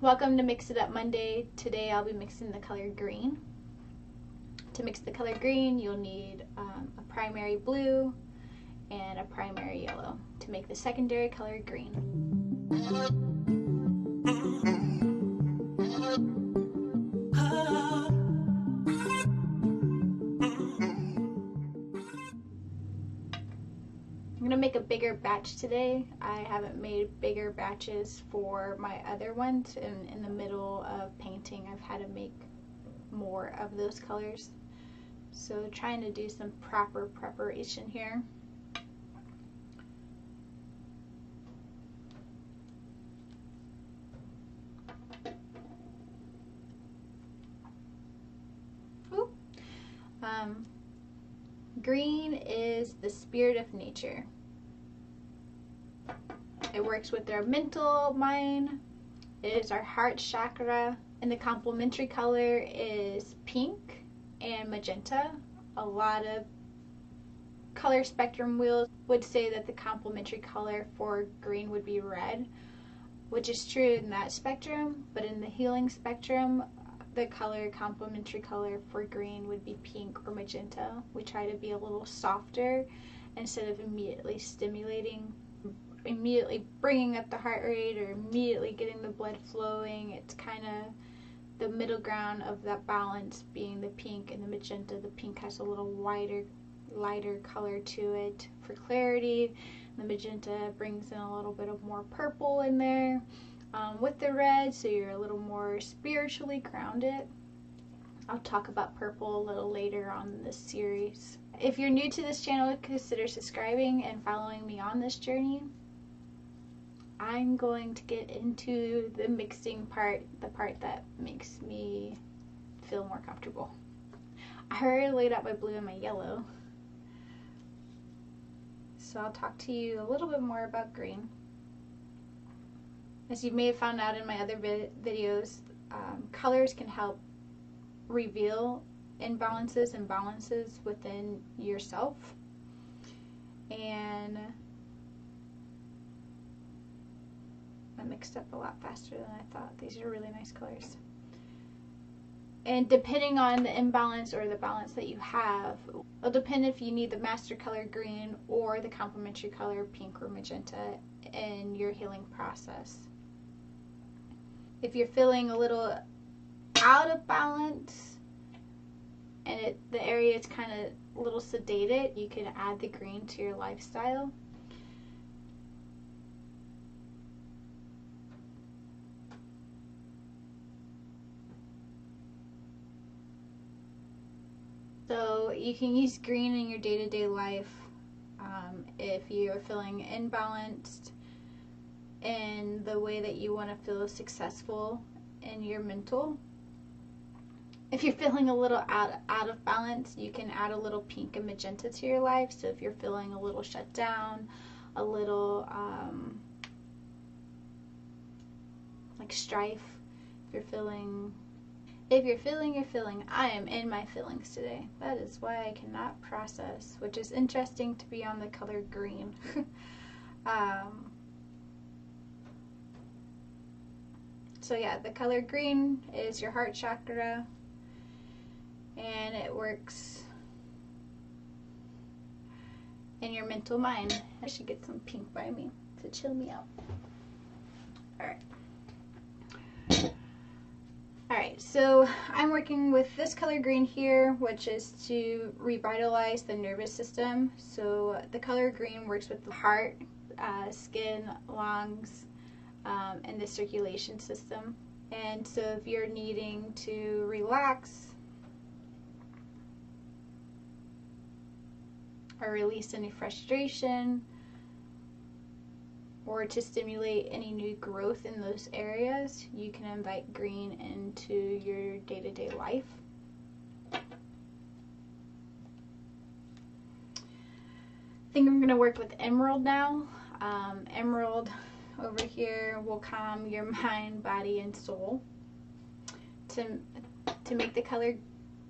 Welcome to Mix It Up Monday. Today I'll be mixing the color green. To mix the color green, you'll need a primary blue and a primary yellow to make the secondary color green. I'm going to make a bigger batch today. I haven't made bigger batches for my other ones, and in the middle of painting I've had to make more of those colors. So trying to do some proper preparation here. Green is the spirit of nature. It works with our mental mind. It is our heart chakra. And the complementary color is pink and magenta. A lot of color spectrum wheels would say that the complementary color for green would be red, which is true in that spectrum, but in the healing spectrum, the complementary color for green would be pink or magenta. We try to be a little softer instead of immediately stimulating, immediately bringing up the heart rate or immediately getting the blood flowing. It's kind of the middle ground of that balance being the pink and the magenta. The pink has a little lighter color to it for clarity. The magenta brings in a little bit of more purple in there. With the red, so you're a little more spiritually grounded. I'll talk about purple a little later on in this series. If you're new to this channel, consider subscribing and following me on this journey. I'm going to get into the mixing part, the part that makes me feel more comfortable. I already laid out my blue and my yellow, so I'll talk to you a little bit more about green. As you may have found out in my other videos, colors can help reveal imbalances and balances within yourself. And I mixed up a lot faster than I thought. These are really nice colors. And depending on the imbalance or the balance that you have, it'll depend if you need the master color green or the complementary color pink or magenta in your healing process. If you're feeling a little out of balance and the area is kind of a little sedated, you can add the green to your lifestyle. So you can use green in your day-to-day life if you're feeling imbalanced in the way that you want to feel successful in your mental. If you're feeling a little out of balance, you can add a little pink and magenta to your life. So if you're feeling a little shut down, a little like strife, if you're feeling, you're feeling. I am in my feelings today. That is why I cannot process, which is interesting to be on the color green. So yeah, the color green is your heart chakra, and it works in your mental mind. I should get some pink by me to chill me out. Alright, so I'm working with this color green here, which is to revitalize the nervous system. So the color green works with the heart, skin, lungs, and the circulation system. And so if you're needing to relax or release any frustration or to stimulate any new growth in those areas, you can invite green into your day-to-day life. I think I'm going to work with emerald now. Emerald over here will calm your mind, body, and soul. To make the color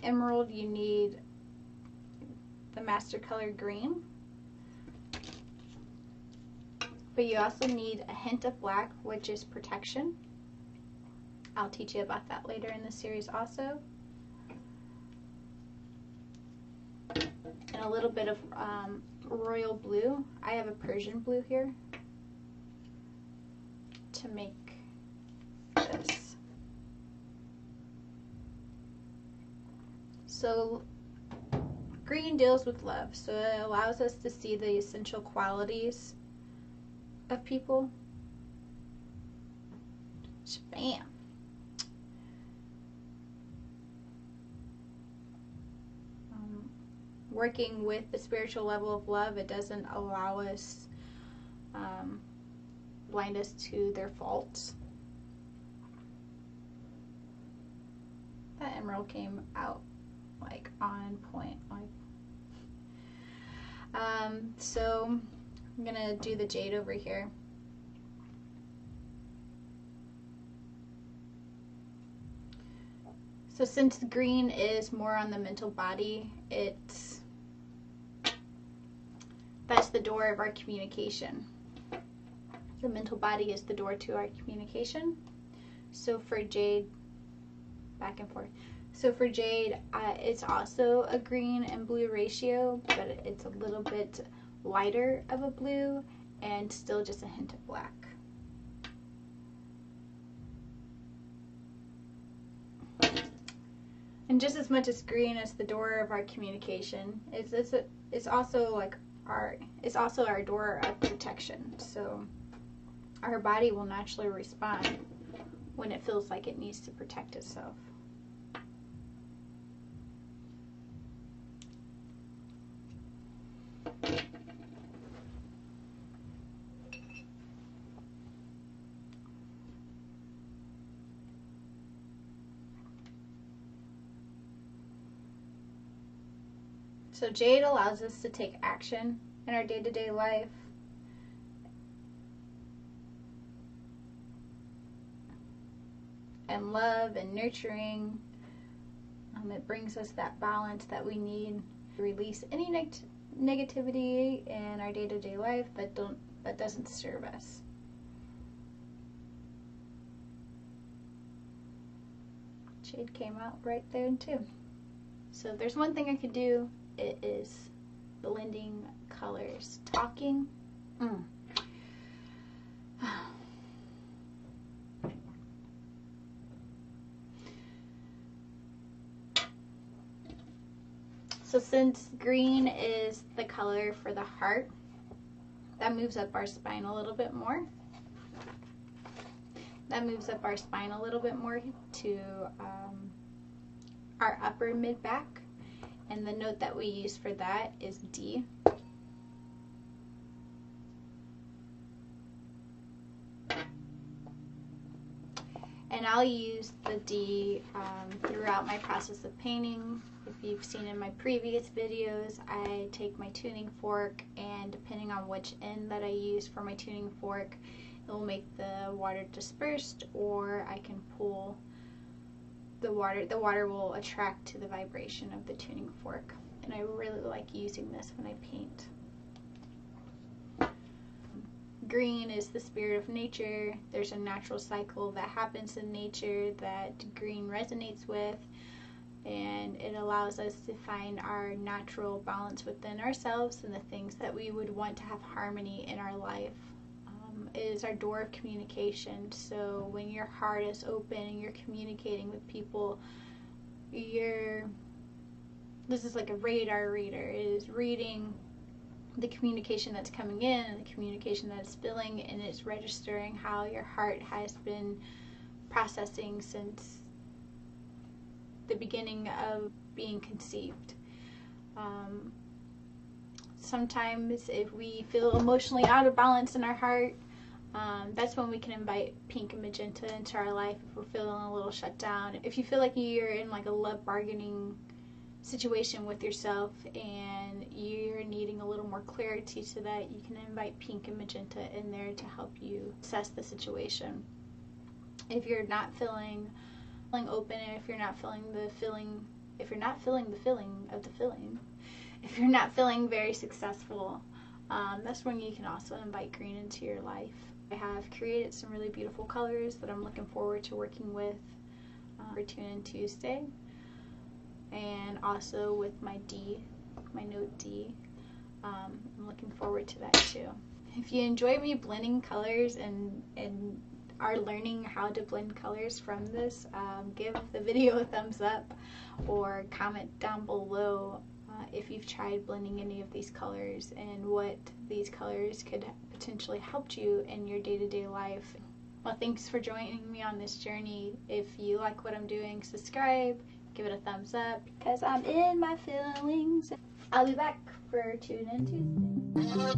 emerald, you need the master color green, but you also need a hint of black, which is protection. I'll teach you about that later in the series also. And a little bit of royal blue. I have a Persian blue here to make this. So green deals with love, so it allows us to see the essential qualities of people. Bam. Working with the spiritual level of love, it doesn't allow us, blind us to their faults. That emerald came out like on point. So I'm gonna do the jade over here. So since green is more on the mental body, that's the door of our communication. The mental body is the door to our communication. So for jade, back and forth. So for jade, it's also a green and blue ratio, but it's a little bit lighter of a blue and still just a hint of black. And just as much as green as the door of our communication, it's also like it's also our door of protection. So our body will naturally respond when it feels like it needs to protect itself. So jade allows us to take action in our day-to-day life. And love and nurturing. It brings us that balance that we need to release any negativity in our day-to-day life that doesn't serve us. Jade came out right there too. So if there's one thing I could do, it is blending colors. Talking. So since green is the color for the heart, that moves up our spine a little bit more. That moves up our spine a little bit more to our upper mid-back. And the note that we use for that is D. And I'll use the D throughout my process of painting. If you've seen in my previous videos, I take my tuning fork, and depending on which end that I use for my tuning fork, it will make the water dispersed, or I can pull the water. The water will attract to the vibration of the tuning fork, and I really like using this when I paint. Green is the spirit of nature. There's a natural cycle that happens in nature that green resonates with, and it allows us to find our natural balance within ourselves and the things that we would want to have harmony in our life. It is our door of communication. So when your heart is open and you're communicating with people, this is like a radar reader. It is reading the communication that's coming in and the communication that's spilling, and it's registering how your heart has been processing since the beginning of being conceived. Sometimes if we feel emotionally out of balance in our heart, that's when we can invite pink and magenta into our life. If we're feeling a little shut down, if you feel like you're in like a love bargaining situation with yourself and you're needing a little more clarity to that, you can invite pink and magenta in there to help you assess the situation. If you're not feeling open, and if you're not feeling the feeling, if you're not feeling the feeling of the feeling, if you're not feeling very successful, that's when you can also invite green into your life. I have created some really beautiful colors that I'm looking forward to working with for Tune In Tuesday, and also with my note D. I'm looking forward to that too. If you enjoy me blending colors and are learning how to blend colors from this, give the video a thumbs up or comment down below if you've tried blending any of these colors and what these colors could potentially help you in your day-to-day life. Well, thanks for joining me on this journey. If you like what I'm doing, subscribe, give it a thumbs up, because I'm in my feelings. I'll be back for Tune In Tuesday.